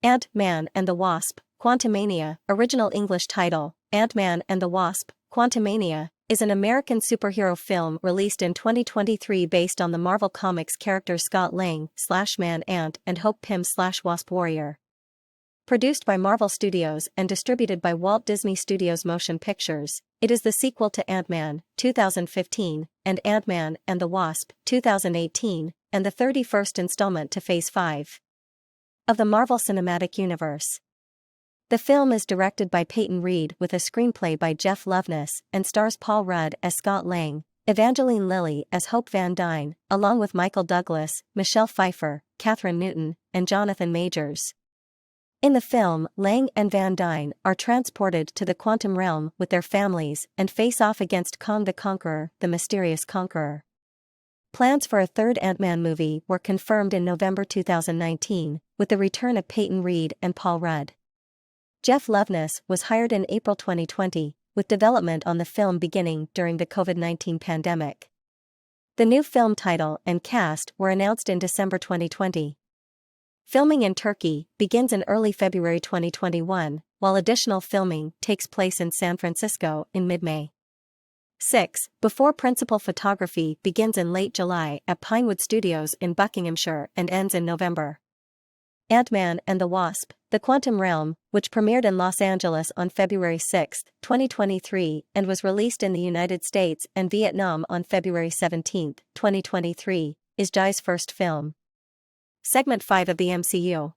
Ant-Man and the Wasp, Quantumania, original English title, Ant-Man and the Wasp, Quantumania, is an American superhero film released in 2023 based on the Marvel Comics characters Scott Lang /Man-Ant and Hope Pym /Wasp Warrior. Produced by Marvel Studios and distributed by Walt Disney Studios Motion Pictures, it is the sequel to Ant-Man, 2015, and Ant-Man and the Wasp, 2018, and the 31st installment to Phase 5 of the Marvel Cinematic Universe. The film is directed by Peyton Reed with a screenplay by Jeff Loveness and stars Paul Rudd as Scott Lang, Evangeline Lilly as Hope Van Dyne, along with Michael Douglas, Michelle Pfeiffer, Kathryn Newton, and Jonathan Majors. In the film, Lang and Van Dyne are transported to the quantum realm with their families and face off against Kong the Conqueror, the mysterious conqueror. Plans for a third Ant-Man movie were confirmed in November 2019, with the return of Peyton Reed and Paul Rudd. Jeff Loveness was hired in April 2020, with development on the film beginning during the COVID-19 pandemic. The new film title and cast were announced in December 2020. Filming in Turkey begins in early February 2021, while additional filming takes place in San Francisco in mid-May. 6. Before principal photography begins in late July at Pinewood Studios in Buckinghamshire and ends in November. Ant-Man and the Wasp, The Quantum Realm, which premiered in Los Angeles on February 6, 2023, and was released in the United States and Vietnam on February 17, 2023, is Jai's first film. Segment 5 of the MCU.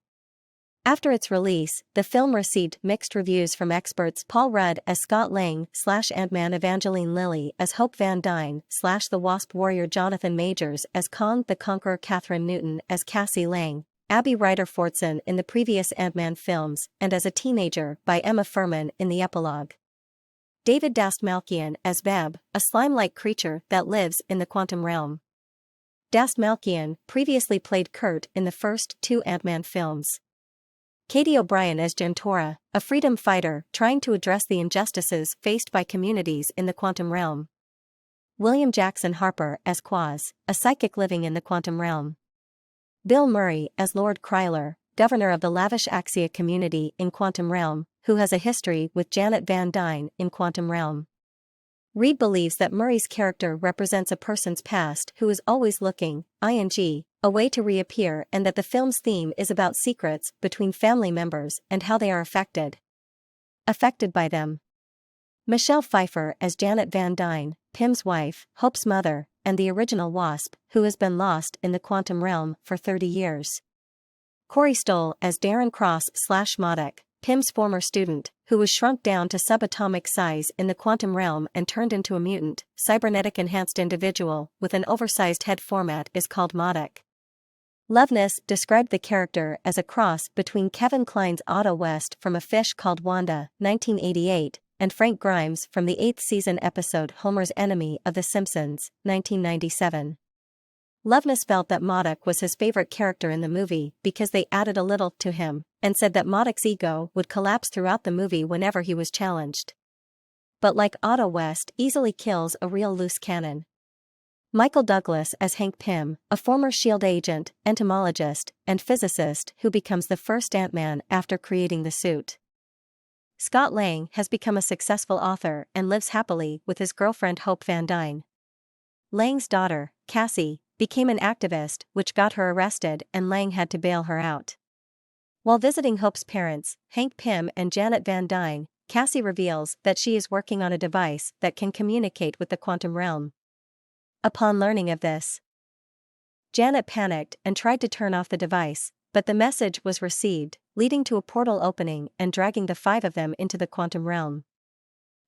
After its release, the film received mixed reviews from experts Paul Rudd as Scott Lang /Ant-Man, Evangeline Lilly as Hope Van Dyne /the Wasp Warrior, Jonathan Majors as Kong the Conqueror, Kathryn Newton as Cassie Lang, Abby Ryder-Fortson in the previous Ant-Man films, and as a teenager by Emma Furman in the epilogue. David Dastmalchian as Veb, a slime-like creature that lives in the quantum realm. Dastmalchian previously played Kurt in the first 2 Ant-Man films. Katie O'Brien as Jentora, a freedom fighter trying to address the injustices faced by communities in the quantum realm. William Jackson Harper as Quaz, a psychic living in the quantum realm. Bill Murray as Lord Kryler, governor of the lavish Axia community in quantum realm, who has a history with Janet Van Dyne in quantum realm. Reed believes that Murray's character represents a person's past who is always looking, a way to reappear, and that the film's theme is about secrets between family members and how they are affected by them. Michelle Pfeiffer as Janet Van Dyne, Pym's wife, Hope's mother, and the original Wasp, who has been lost in the quantum realm for 30 years. Corey Stoll as Darren Cross /Modok, Pym's former student, who was shrunk down to subatomic size in the quantum realm and turned into a mutant, cybernetic enhanced individual with an oversized head format, is called Modok. Loveness described the character as a cross between Kevin Kline's Otto West from A Fish Called Wanda, 1988, and Frank Grimes from the 8th season episode Homer's Enemy of The Simpsons, 1997. Loveness felt that Modok was his favorite character in the movie because they added a little to him, and said that Modok's ego would collapse throughout the movie whenever he was challenged. But like Otto West easily kills a real loose cannon. Michael Douglas as Hank Pym, a former S.H.I.E.L.D. agent, entomologist, and physicist who becomes the first Ant-Man after creating the suit. Scott Lang has become a successful author and lives happily with his girlfriend Hope Van Dyne. Lang's daughter, Cassie, became an activist, which got her arrested, and Lang had to bail her out. While visiting Hope's parents, Hank Pym and Janet Van Dyne, Cassie reveals that she is working on a device that can communicate with the quantum realm. Upon learning of this, Janet panicked and tried to turn off the device, but the message was received, leading to a portal opening and dragging the 5 of them into the quantum realm.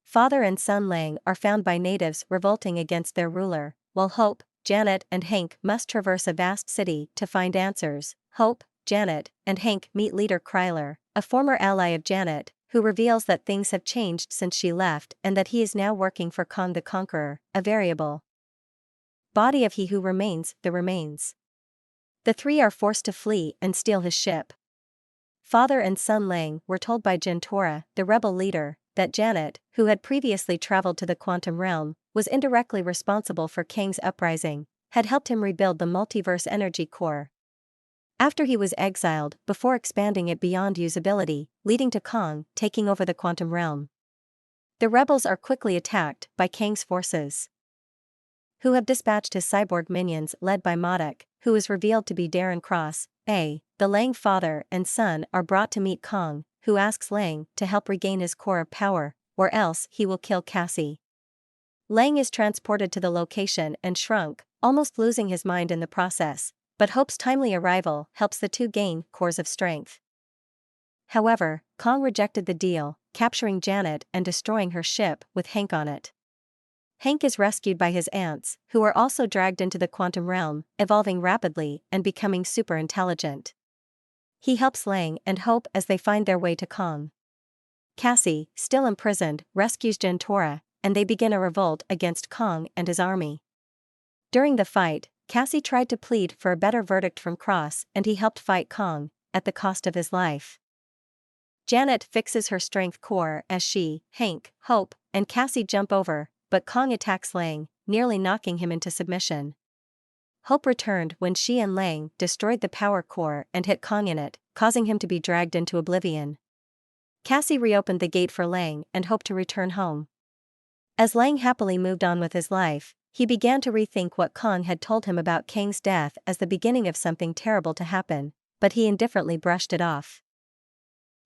Father and son Lang are found by natives revolting against their ruler, while Hope, Janet, and Hank must traverse a vast city to find answers. Hope, Janet, and Hank meet leader Kryler, a former ally of Janet, who reveals that things have changed since she left and that he is now working for Kong the Conqueror, a variable body of He Who Remains, the Remains. The 3 are forced to flee and steal his ship. Father and son Lang were told by Jentora, the rebel leader, that Janet, who had previously traveled to the quantum realm, was indirectly responsible for Kang's uprising, had helped him rebuild the multiverse energy core. after he was exiled before expanding it beyond usability, leading to Kang taking over the quantum realm. The rebels are quickly attacked by Kang's forces, who have dispatched his cyborg minions led by Modok, who is revealed to be Darren Cross. The Lang father and son are brought to meet Kang, who asks Lang to help regain his core of power, or else he will kill Cassie. Lang is transported to the location and shrunk, almost losing his mind in the process, but Hope's timely arrival helps the two gain cores of strength. However, Kang rejected the deal, capturing Janet and destroying her ship with Hank on it. Hank is rescued by his aunts, who are also dragged into the quantum realm, evolving rapidly and becoming super intelligent. He helps Lang and Hope as they find their way to Kang. Cassie, still imprisoned, rescues Jentora, and they begin a revolt against Kang and his army. During the fight, Cassie tried to plead for a better verdict from Cross, and he helped fight Kang, at the cost of his life. Janet fixes her strength core as she, Hank, Hope, and Cassie jump over, but Kang attacks Lang, nearly knocking him into submission. Hope returned when she and Lang destroyed the power core and hit Kang in it, causing him to be dragged into oblivion. Cassie reopened the gate for Lang and Hope to return home. As Lang happily moved on with his life, he began to rethink what Kang had told him about Kang's death as the beginning of something terrible to happen, but he indifferently brushed it off.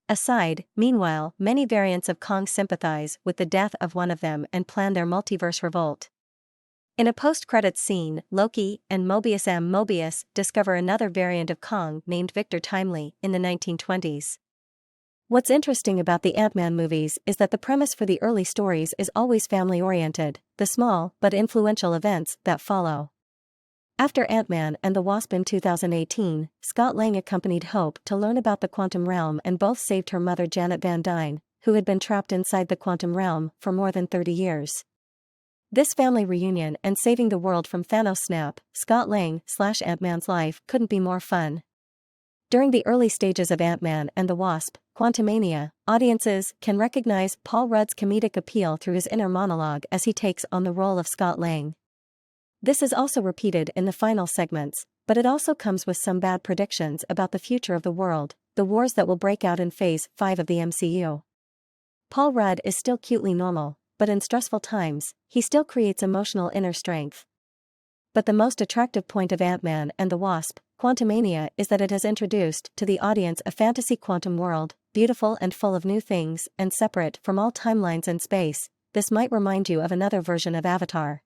Aside, meanwhile, many variants of Kang sympathize with the death of one of them and plan their multiverse revolt. In a post-credits scene, Loki and Mobius M. Mobius discover another variant of Kang named Victor Timely in the 1920s. What's interesting about the Ant-Man movies is that the premise for the early stories is always family-oriented, the small but influential events that follow. After Ant-Man and the Wasp in 2018, Scott Lang accompanied Hope to learn about the quantum realm and both saved her mother Janet Van Dyne, who had been trapped inside the quantum realm for more than 30 years. This family reunion and saving the world from Thanos' snap, Scott Lang/Ant-Man's life couldn't be more fun. During the early stages of Ant-Man and the Wasp, Quantumania, audiences can recognize Paul Rudd's comedic appeal through his inner monologue as he takes on the role of Scott Lang. This is also repeated in the final segments, but it also comes with some bad predictions about the future of the world, the wars that will break out in Phase 5 of the MCU. Paul Rudd is still cutely normal, but in stressful times, he still creates emotional inner strength. But the most attractive point of Ant-Man and the Wasp, Quantumania, is that it has introduced to the audience a fantasy quantum world, beautiful and full of new things, and separate from all timelines and space. This might remind you of another version of Avatar.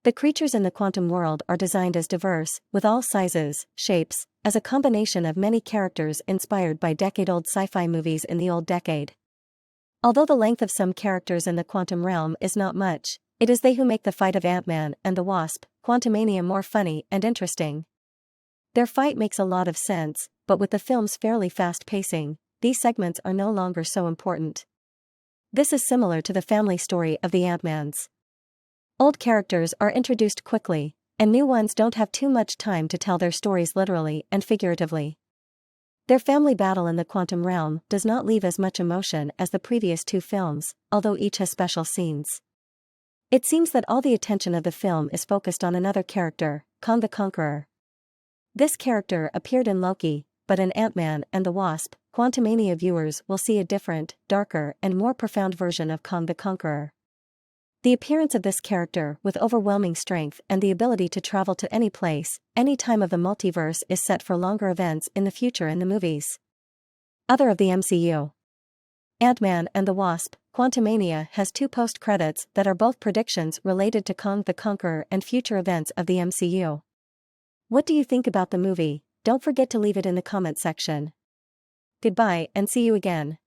The creatures in the quantum world are designed as diverse, with all sizes, shapes, as a combination of many characters inspired by decade-old sci-fi movies in the old decade. Although the length of some characters in the quantum realm is not much, it is they who make the fight of Ant-Man and the Wasp, Quantumania, more funny and interesting. Their fight makes a lot of sense, but with the film's fairly fast pacing, these segments are no longer so important. This is similar to the family story of the Ant-Mans. Old characters are introduced quickly, and new ones don't have too much time to tell their stories literally and figuratively. Their family battle in the quantum realm does not leave as much emotion as the previous two films, although each has special scenes. It seems that all the attention of the film is focused on another character, Kang the Conqueror. This character appeared in Loki, but in Ant-Man and the Wasp, Quantumania viewers will see a different, darker, and more profound version of Kang the Conqueror. The appearance of this character with overwhelming strength and the ability to travel to any place, any time of the multiverse is set for longer events in the future in the movies. Other of the MCU. Ant-Man and the Wasp, Quantumania has two post-credits that are both predictions related to Kang the Conqueror and future events of the MCU. What do you think about the movie? Don't forget to leave it in the comment section. Goodbye and see you again.